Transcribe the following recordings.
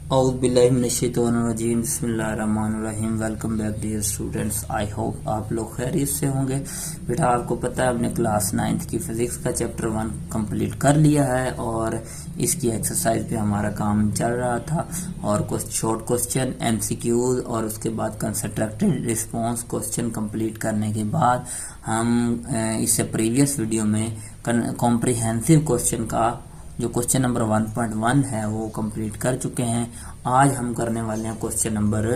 औज़ुबिल्लाहिमिनश्शैतानिर्रजीम बिस्मिल्लाहिर्रहमानिर्रहीम। Welcome back dear students, I hope आप लोग खैरियत से होंगे। बेटा आपको पता है हमने क्लास 9th की फिज़िक्स का चैप्टर 1 कंप्लीट कर लिया है और इसकी एक्सरसाइज पे हमारा काम चल रहा था और कुछ शॉर्ट क्वेश्चन एमसीक्यूज और उसके बाद कंस्ट्रक्टेड रिस्पांस क्वेश्चन कंप्लीट करने के बाद हम इससे प्रीवियस वीडियो में कॉम्प्रिहेंसिव क्वेश्चन का जो क्वेश्चन नंबर 1.1 है वो कंप्लीट कर चुके हैं। आज हम करने वाले हैं क्वेश्चन नंबर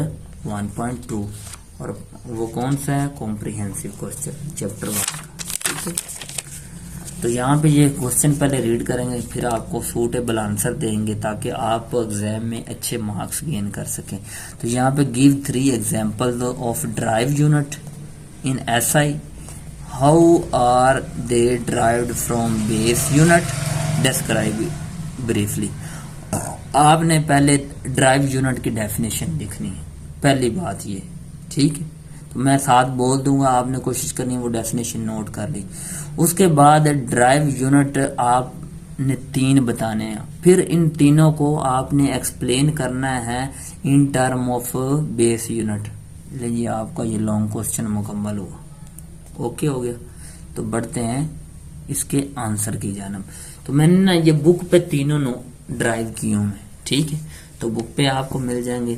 1.2 और वो कौन सा है, कॉम्प्रिहेंसिव क्वेश्चन चैप्टर 1 का। ठीक है, तो यहाँ पे ये क्वेश्चन पहले रीड करेंगे, फिर आपको सूटेबल आंसर देंगे ताकि आप एग्जाम में अच्छे मार्क्स गेन कर सकें। तो यहाँ पे give 3 examples of derived unit in SI, how are they derived from base unit, describe briefly. आपने पहले ड्राइव यूनिट की डेफिनेशन लिखनी है, पहली बात ये। ठीक है, तो मैं साथ बोल दूंगा, आपने कोशिश करनी है वो डेफिनेशन नोट कर ली। उसके बाद ड्राइव यूनिट आपने 3 बताने हैं, फिर इन तीनों को आपने एक्सप्लेन करना है इन टर्म ऑफ बेस यूनिट। लीजिए आपका ये लॉन्ग क्वेश्चन मुकम्मल हुआ। ओके हो गया, तो बढ़ते हैं इसके आंसर की जानब। तो मैंने ना ये बुक पे तीनों ड्राइव किए हुए। ठीक है, तो बुक पे आपको मिल जाएंगे,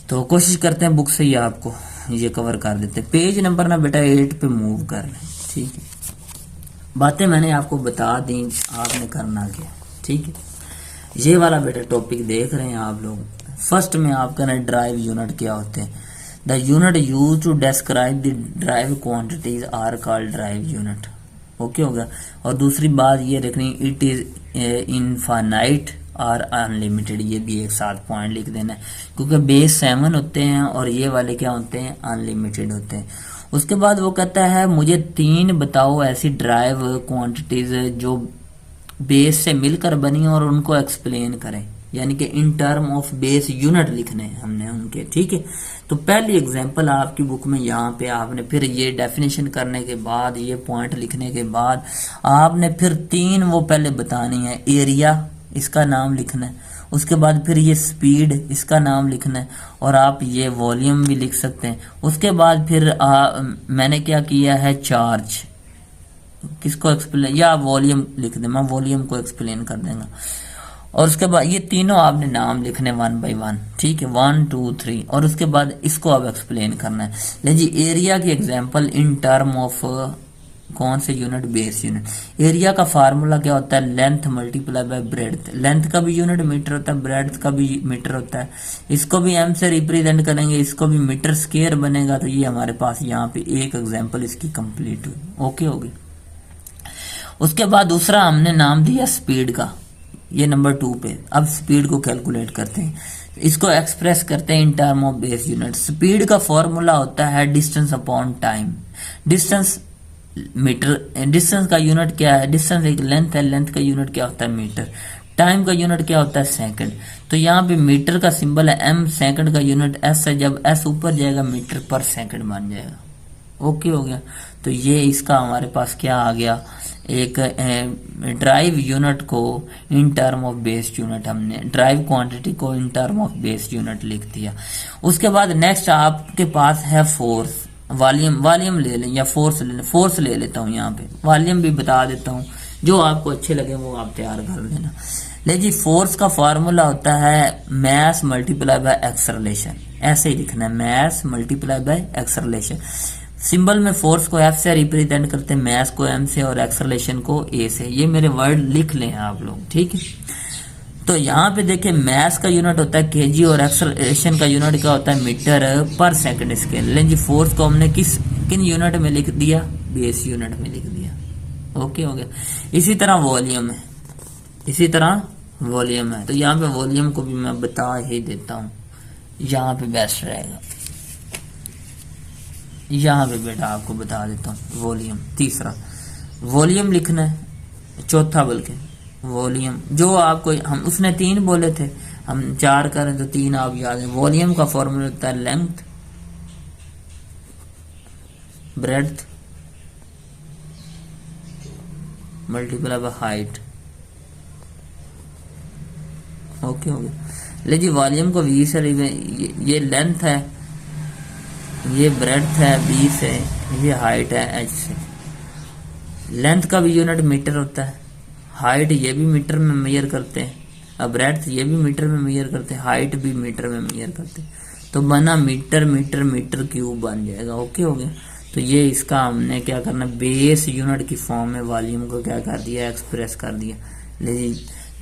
तो कोशिश करते हैं बुक से ही आपको ये कवर कर देते हैं। पेज नंबर ना बेटा 8 पे मूव कर लें। ठीक है, बातें मैंने आपको बता दी, आपने करना क्या। ठीक है, ये वाला बेटा टॉपिक देख रहे हैं आप लोग। फर्स्ट में आपका ना ड्राइव यूनिट क्या होते हैं, the unit use to describe the derived quantities are called derived unit. Okay होगा। और दूसरी बात ये रखनी, इट इज इनफाइनाइट और अनलिमिटेड, ये भी एक साथ पॉइंट लिख देना है, क्योंकि बेस 7 होते हैं और ये वाले क्या होते हैं, अनलिमिटेड होते हैं। उसके बाद वो कहता है मुझे 3 बताओ ऐसी ड्राइव क्वांटिटीज जो बेस से मिलकर बनी और उनको एक्सप्लेन करें, यानी कि इन टर्म ऑफ बेस यूनिट लिखने हैं हमने उनके। ठीक है, तो पहली एग्जांपल आपकी बुक में यहाँ पे आपने फिर ये डेफिनेशन करने के बाद ये पॉइंट लिखने के बाद आपने फिर 3 वो पहले बतानी है। एरिया, इसका नाम लिखना है। उसके बाद फिर ये स्पीड, इसका नाम लिखना है। और आप ये वॉल्यूम भी लिख सकते हैं। उसके बाद फिर मैंने क्या किया है, चार्ज किसको एक्सप्लेन, या वॉल्यूम लिख दे, मैं वॉल्यूम को एक्सप्लेन कर देंगे। और उसके बाद ये तीनों आपने नाम लिखने 1 by 1। ठीक है, 1 2 3, और उसके बाद इसको आप एक्सप्लेन करना है। लीजिए एरिया की एग्जांपल इन टर्म ऑफ कौन से यूनिट, बेस यूनिट। एरिया का फार्मूला क्या होता है, length multiply by breadth. Length का भी यूनिट मीटर होता है, ब्रेड्थ का भी मीटर होता है। इसको भी एम से रिप्रेजेंट करेंगे, इसको भी मीटर स्क्वायर बनेगा। तो ये हमारे पास यहाँ पे एक एग्जाम्पल इसकी कंप्लीट हुई। ओके होगी। उसके बाद दूसरा हमने नाम दिया स्पीड का, ये नंबर 2 पे। अब स्पीड को कैलकुलेट करते हैं, इसको एक्सप्रेस करते हैं in term of base unit. Speed का फॉर्मूला होता है distance upon time. Distance metre, distance का यूनिट क्या है, डिस्टेंस एक लेंथ है, लेंथ का यूनिट क्या होता है, मीटर। टाइम का यूनिट क्या होता है, सेकंड। तो यहाँ पे मीटर का सिंबल है एम, सेकंड का यूनिट एस है। जब एस ऊपर जाएगा मीटर पर सेकंड बन जाएगा। ओके हो गया। तो ये इसका हमारे पास क्या आ गया, एक ड्राइव यूनिट को इन टर्म ऑफ बेस यूनिट, हमने ड्राइव क्वांटिटी को इन टर्म ऑफ बेस यूनिट लिख दिया। उसके बाद नेक्स्ट आपके पास है फोर्स, वॉल्यूम। वॉल्यूम ले लें या फोर्स ले लें, फोर्स ले लेता हूँ यहाँ पे, वॉल्यूम भी बता देता हूँ, जो आपको अच्छे लगे वो आप तैयार कर लेना। लेकिन फोर्स का फार्मूला होता है मैस मल्टीप्लाई बाय एक्सेलरेशन। ऐसे ही लिखना है, mass multiply by acceleration. Symbol में फोर्स को एफ से रिप्रेजेंट करते हैं, मैस को एम से और एक्सेलरेशन को ए से। ये मेरे वर्ड लिख लें आप लोग। ठीक है, तो यहाँ पे देखिए मैस का यूनिट होता है केजी और एक्सेलरेशन का यूनिट क्या होता है, मीटर पर सेकंड स्केल। लेकिन फोर्स को हमने किन यूनिट में लिख दिया, बेस यूनिट में लिख दिया। ओके हो गया। इसी तरह वॉल्यूम है, इसी तरह वॉल्यूम है। तो यहाँ पे वॉल्यूम को भी मैं बता ही देता हूँ, यहाँ पे बेस्ट रहेगा। यहाँ पे बेटा आपको बता देता हूँ वॉल्यूम। तीसरा वॉल्यूम लिखना है, चौथा बल्कि वॉल्यूम जो आपको हम उसने 3 बोले थे, हम 4 करें तो 3 आप याद है। वॉल्यूम का फॉर्मूला होता है length breadth multiply by height. Okay हो गया। ले जी वॉल्यूम को वी से ये लेंथ है, ये ब्रेड्थ है बी से, ये हाइट है एच से। लेंथ का भी यूनिट मीटर होता है, हाइट ये भी मीटर में मेजर करते हैं, अब ब्रेड्थ ये भी मीटर में मेजर करते हैं, हाइट भी मीटर में मेजर करते हैं, तो बना मीटर मीटर मीटर क्यूब बन जाएगा। ओके हो गया। तो ये इसका हमने क्या करना, बेस यूनिट की फॉर्म में वॉल्यूम को क्या कर दिया, एक्सप्रेस कर दिया। लेकिन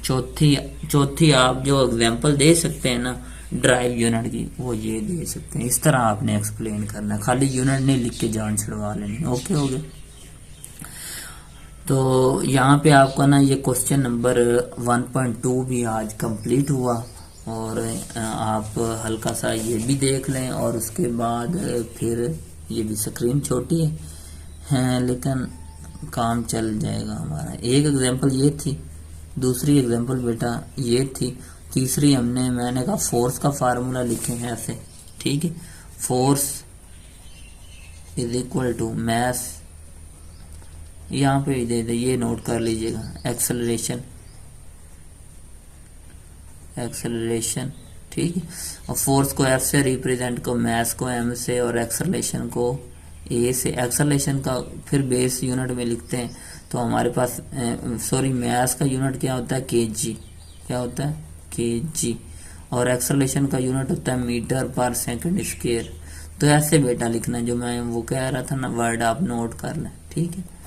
चौथी आप जो एग्जांपल दे सकते हैं ना ड्राइव यूनिट की, वो ये दे सकते हैं। इस तरह आपने एक्सप्लेन करना है, खाली यूनिट नहीं लिख के जान छुड़वा लेनी। ओके हो गया। तो यहाँ पे आपका ना ये क्वेश्चन नंबर 1.2 भी आज कंप्लीट हुआ, और आप हल्का सा ये भी देख लें, और उसके बाद फिर ये भी स्क्रीन छोटी है लेकिन काम चल जाएगा हमारा। एक एग्जांपल ये थी, दूसरी एग्जांपल बेटा ये थी, तीसरी मैंने कहा फोर्स का फार्मूला लिखे हैं ऐसे, ठीक है। Force is equal to mass, यहाँ पे दे दे, ये नोट कर लीजिएगा, एक्सेलरेशन, ठीक है। और फोर्स को एफ से रिप्रेजेंट को, मैस को एम से, और एक्सेलरेशन को ए से। एक्सेलरेशन का फिर बेस यूनिट में लिखते हैं, तो हमारे पास मैस का यूनिट क्या होता है, केजी, क्या होता है, केजी, और एक्सेलरेशन का यूनिट होता है मीटर पर सेकंड स्क्वायर। तो ऐसे बेटा लिखना, जो मैं वो कह रहा था ना वर्ड, आप नोट कर लें, ठीक है।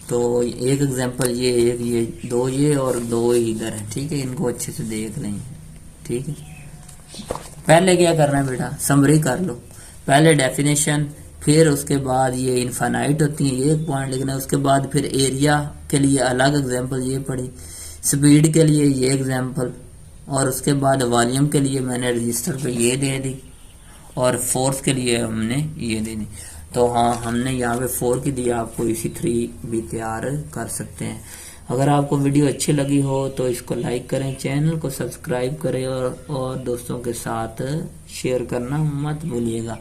तो एक एग्जांपल ये, एक ये, दो ये और दो इधर है, ठीक है। इनको अच्छे से देख लें, ठीक है। पहले क्या करना है बेटा, समरी कर लो, पहले डेफिनेशन, फिर उसके बाद ये इनफाइनाइट होती है, ये एक पॉइंट लिखना है। उसके बाद फिर एरिया के लिए अलग एग्जांपल ये पढ़ी, स्पीड के लिए ये एग्जांपल, और उसके बाद वॉल्यूम के लिए मैंने रजिस्टर पे ये दे दी, और फोर्स के लिए हमने ये दे दी। तो हाँ, हमने यहाँ पे 4 की दी, आपको इसी 3 भी तैयार कर सकते हैं। अगर आपको वीडियो अच्छी लगी हो तो इसको लाइक करें, चैनल को सब्सक्राइब करें, और दोस्तों के साथ शेयर करना मत भूलिएगा।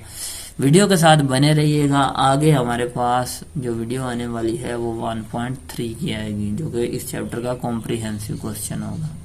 वीडियो के साथ बने रहिएगा। आगे हमारे पास जो वीडियो आने वाली है वो 1.3 की आएगी, जो कि इस चैप्टर का कॉम्प्रिहेंसिव क्वेश्चन होगा।